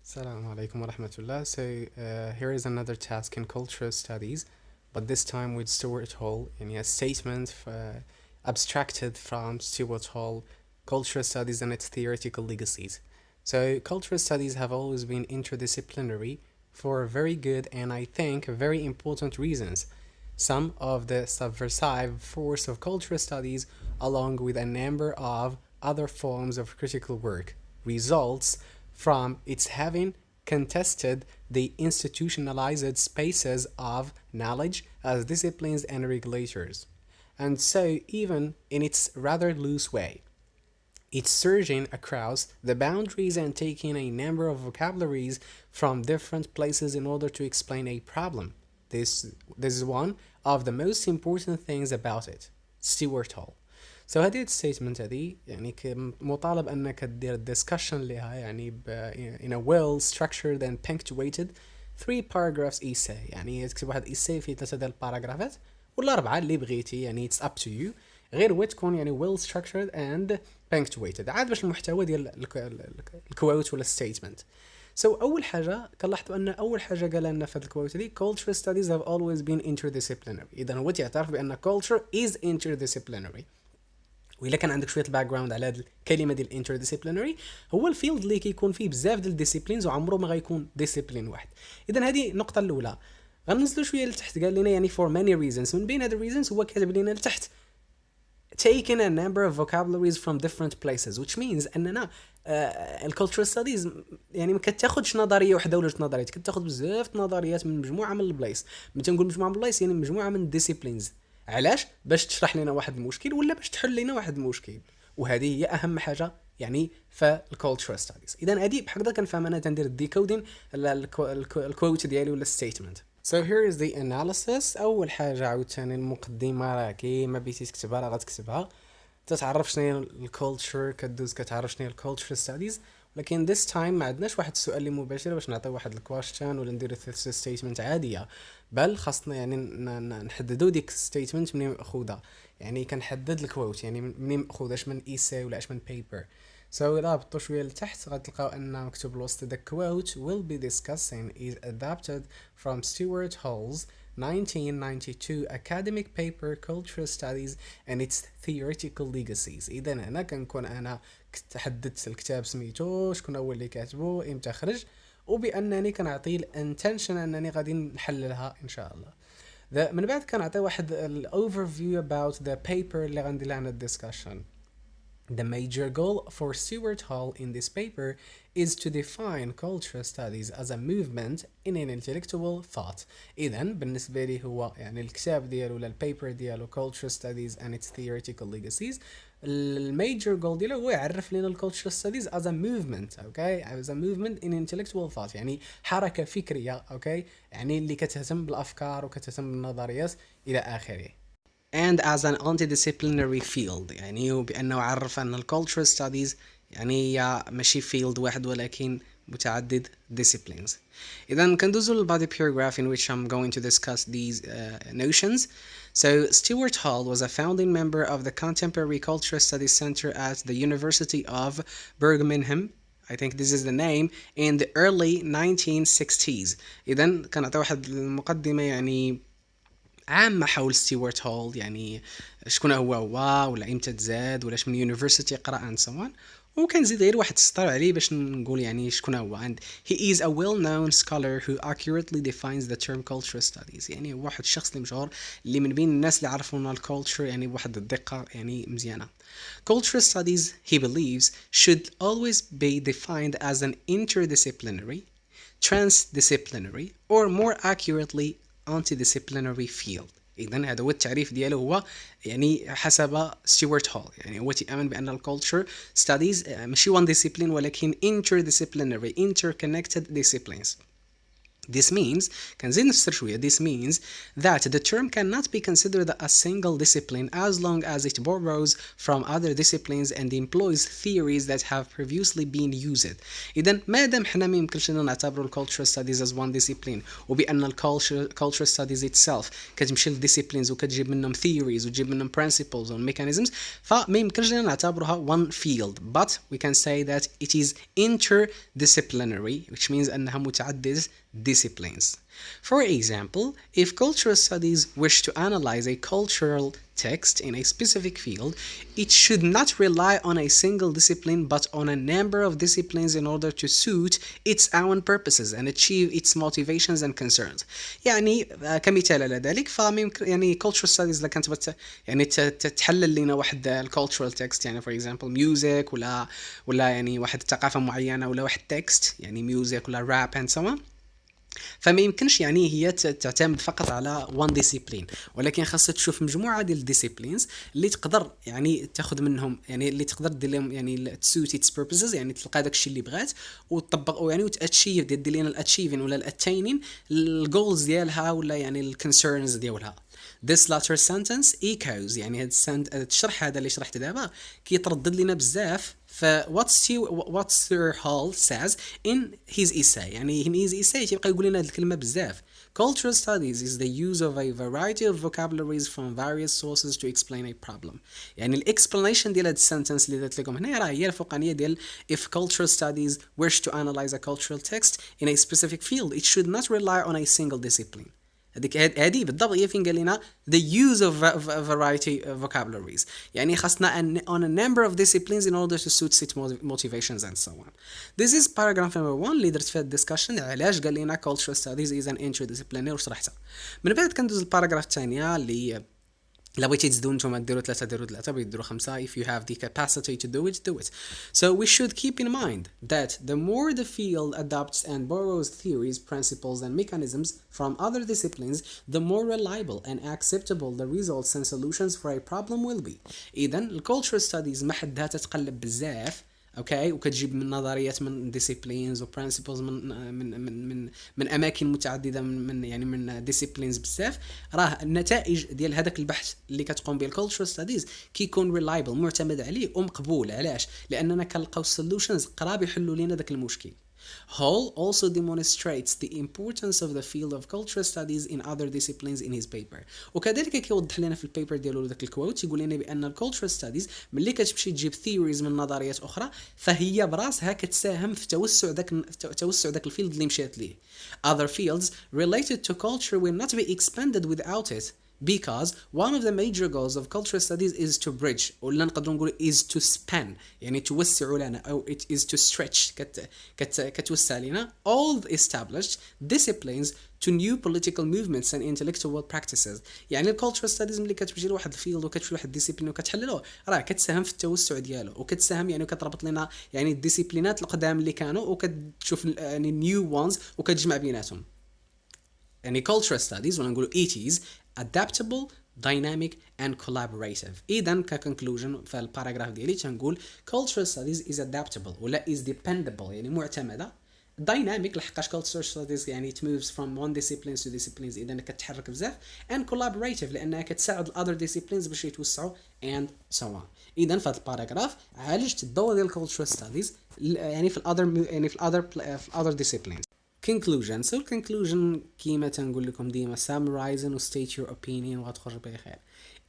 Assalamu alaikum wa rahmatullah. Here is another task in cultural studies, but this time with Stuart Hall in a statement abstracted from Stuart Hall, cultural studies and its theoretical legacies. So cultural studies have always been interdisciplinary for very good and I think very important reasons. Some of the subversive force of cultural studies, along with a number of other forms of critical work, results from its having contested the institutionalized spaces of knowledge as disciplines and regulators. And so, even in its rather loose way, it's surging across the boundaries and taking a number of vocabularies from different places in order to explain a problem. This is one of the most important things about it. Stuart Hall. So هذه الستيتمنت هذه يعني مطالب انك تدير discussion لها يعني in a well structured and punctuated 3 paragraphs essay يعني تكتب واحد essay فيه 3 ديال الباراغرافات ولا 4 اللي بغيتي يعني it's up to you غير هو تكون يعني well structured and punctuated عاد باش المحتوى ديال الكووت ولا statement. So أول حاجة كنلاحظوا أن أول حاجة قالها لنا في هذا الكووت دي cultural studies have always been interdisciplinary. إذا هو تعترف بأن culture is interdisciplinary. وإلا كان عندك شويه الباك جراوند على هذه الكلمه ديال انترديسيبلينري هو الفيلد اللي كيكون فيه بزاف ديال الديسيبلينز وعمره ما غيكون ديسيبلين واحد. اذا هذه النقطه الاولى. غننزلوا شويه لتحت قال لنا يعني for many reasons من بين هاد الريزونز هو كاتب لنا لتحت taking a number of vocabularies from different places which means اننا الكالتشرال ستاديز يعني ما كتاخذش نظريه وحده ولا جوج نظريات كتاخذ بزاف نظريات من مجموعه من البلايص. ملي تنقول مجموعه من البلايص يعني مجموعه من الديسيبلينز. علاش؟ باش تشرح لنا واحد المشكل ولا باش تحل لنا واحد المشكل. وهذه هي اهم حاجه يعني في الكالتشرال ستاديز. اذا هذه بحال هكا كنفهم انا تندير الديكودين الكوت ديالي ولا الستيتمنت. So here is the analysis. اول حاجه عاوتاني المقدمه راه كيما بغيتي تكتبها راه غتكتبها تتعرف شنو هي الكالتشر كدوز كتعرف شنو هي الكالتشرال ستاديز. لكن this time ما عندناش واحد السؤال اللي مباشر باش نعطيو واحد الكويشن ولا نديرو ستيتمنت عاديه بل خاصنا يعني نحددو ديك ستيتمنت منين ماخوذه يعني كنحدد الكوت يعني منين ماخوذه اش من ايساي ولا اش من بيبر. So إذا هبطوا شوية لتحت غتلقاو أن مكتوب الوسط the quote will be discussing is adapted from Stuart Hall's 1992 academic paper Cultural Studies and its Theoretical Legacies. إذا هنا كنكون أنا حددت الكتاب سميتو شكون هو اللي كاتبو امتى خرج وبأنني كنعطي الانتنشن أنني غادي نحللها إن شاء الله. من بعد كنعطي واحد overview about the paper اللي غندير لها discussion. The major goal for Stuart Hall in this paper is to define cultural studies as a movement in an intellectual thought. إذا بالنسبة لي هو يعني الكتاب ديالو ولا البيبر ديالو cultural studies and its theoretical legacies. الميجر جول ديالو هو يعرف لنا الكالتشرال ستاديز as a movement okay as a movement in intellectual thought يعني حركة فكرية okay يعني اللي كتهتم بالأفكار وكتهتم بالنظريات إلى آخره. And as an antidisciplinary field يعني وبأنه عرف أن الcultural studies يعني هي ماشي field واحد ولكن متعدد disciplines. إذا كندوزو للبادي paragraph in which I'm going to discuss these notions. So Stuart Hall was a founding member of the Contemporary Cultural Studies Center at the University of Birmingham. I think this is the name in the early 1960s. إذا كنعطي واحد المقدمة يعني عامة حول ستيوارت هول يعني شكون هو ولا امتى تزاد ولا من يونيفرسيتي قرا and so on وكنزيد غير واحد السطر عليه باش نقول يعني شكون هو. And he is a well-known scholar who accurately defines the term cultural studies يعني هو واحد الشخص اللي مشهور اللي من بين الناس اللي عرفونا الكولتشر يعني بواحد الدقة يعني مزيانة. Cultural studies he believes should always be defined as an interdisciplinary, transdisciplinary or more accurately antidisciplinary field. إذن هذا هو التعريف دياله هو يعني حسب ستيوارت هول يعني هو تأمن بأن الكولتشر ستاديز ماشي one discipline ولكن interdisciplinary interconnected disciplines. This means كنزيد نفسر شوية this means that the term cannot be considered a single discipline as long as it borrows from other disciplines and employs theories that have previously been used. إذا ما دام حنا ما يمكنش أن نعتبر cultural studies as one discipline وبأن cultural studies itself كتمشي للديسيبلينز وكتجيب منهم theories وتجيب منهم principles and mechanisms فما يمكنش أن نعتبرها one field, but we can say that it is interdisciplinary, which means أنها متعددة disciplines. For example, if cultural studies wish to analyze a cultural text in a specific field, it should not rely on a single discipline but on a number of disciplines in order to suit its own purposes and achieve its motivations and concerns. يعني كمثال على ذلك يعني cultural studies اللي كانت يعني تحلل لنا واحد cultural text يعني for example music ولا يعني واحد ثقافة معينة ولا واحد text يعني music ولا rap and so on. فما يمكنش يعني هي تعتمد فقط على one discipline ولكن خاصها تشوف مجموعه ديال الديسيبلينز اللي تقدر يعني تاخذ منهم يعني اللي تقدر دير لهم يعني تسوت its purposes يعني تلقى داكشي اللي بغات وتطبق يعني وتاتشيف دير لنا الاتشيفين ولا الاتينين الجولز ديالها ولا يعني الكونسيرنز ديالها. This latter sentence echoes يعني هاد الشرح هذا اللي شرحته دابا كيتردد لنا بزاف ف what Stuart Hall says in his essay يعني in his essay تيبقى يقول لنا هاد الكلمة بزاف. Cultural studies is the use of a variety of vocabularies from various sources to explain a problem. يعني الاكسبلانيشن ديال هاد السنتنس اللي درت لكم هنا راه هي الفوقانية ديال if cultural studies wish to analyze a cultural text in a specific field it should not rely on a single discipline. هذه بالضبط هي فين قال لنا the use of variety of vocabularies يعني خاصنا on a number of disciplines in order to suit its motivations and so on. This is paragraph number 1 اللي درت فيها الديسكشن علاش قال لنا cultural studies is an interdisciplinary وشرحتها. من بعد كندوز الباراجراف الثانيه اللي لا بغيتي تزيدو نتوما ديروا 3 ديروا 3 بغيتي ديروا 5 if you have the capacity to do it. So we should keep in mind that the more the field adopts and borrows theories, principles and mechanisms from other disciplines, the more reliable and acceptable the results and solutions for a problem will be. إذن cultural studies ما حدها تتقلب بزاف اوكي وكتجيب من نظريات من ديسيبلينز وبرينسيبلز من اماكن متعدده من يعني من ديسيبلينز بزاف راه النتائج ديال هذاك البحث اللي كتقوم به الكولتشرال ستاديز كيكون ريلايبل معتمد عليه ومقبول. علاش؟ لاننا كنلقاو سولوشنز قراب يحلوا لنا داك المشكل. Hall also demonstrates the importance of the field of cultural studies in other disciplines in his paper. وكذلك كيوضح لنا في البيبر ديالو ذاك الكوت يقول لنا بان الكولتشرال ستاديز ملي كتمشي تجيب ثيوريز من نظريات اخرى فهي براسها كتساهم في توسع داك الفيلد اللي مشات ليه. Other fields related to culture will not be expanded without it. Because one of the major goals of cultural studies is to bridge ولا نقدروا نقول is to span يعني توسع لنا أو it is to stretch كتوسع لنا all established disciplines to new political movements and intellectual practices. يعني الكولتشرال ستاديز ملي كتمشي لواحد الفيلد وكتمشي لواحد الديسيبلين وكتحللوه راه كتساهم في التوسع ديالو وكتساهم يعني وكتربط لنا يعني الديسيبلينات القدام اللي كانوا وكتشوف يعني نيو وانز وكتجمع بيناتهم. يعني cultural studies ولا نقولوا it is adaptable, dynamic and collaborative. إذن كconclusion في الباراجراف ديالي تنقول cultural studies is adaptable ولا is dependable يعني معتمدة. dynamic لحقاش cultural studies يعني it moves from one discipline to disciplines إذن كتحرك بزاف and collaborative لأنها كتساعد other disciplines باش يتوسعوا and so on. إذن في هذا الباراجراف عالجت الدور ديال cultural studies يعني في other disciplines. Conclusion. So conclusion كيما تنقول لكم ديما summarize and state your opinion وغتخرج بخير.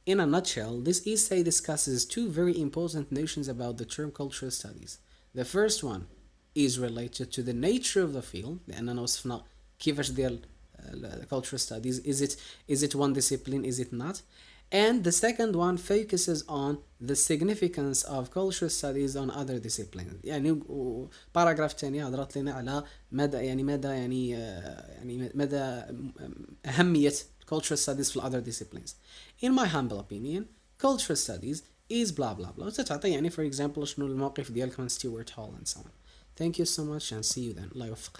In a nutshell, this essay discusses two very important notions about the term cultural studies. The first one is related to the nature of the field لأننا وصفنا كيفاش ديال cultural studies. Is it one discipline? Is it not? And the second one focuses on the significance of cultural studies on other disciplines. يعني باراجراف تاني هضرت لنا على مدى أهمية cultural studies في other disciplines. In my humble opinion, cultural studies is blah blah blah. وتتعطي يعني for example شنو الموقف ديالك من Stuart Hall and so on. Thank you so much and see you then. الله يوفق.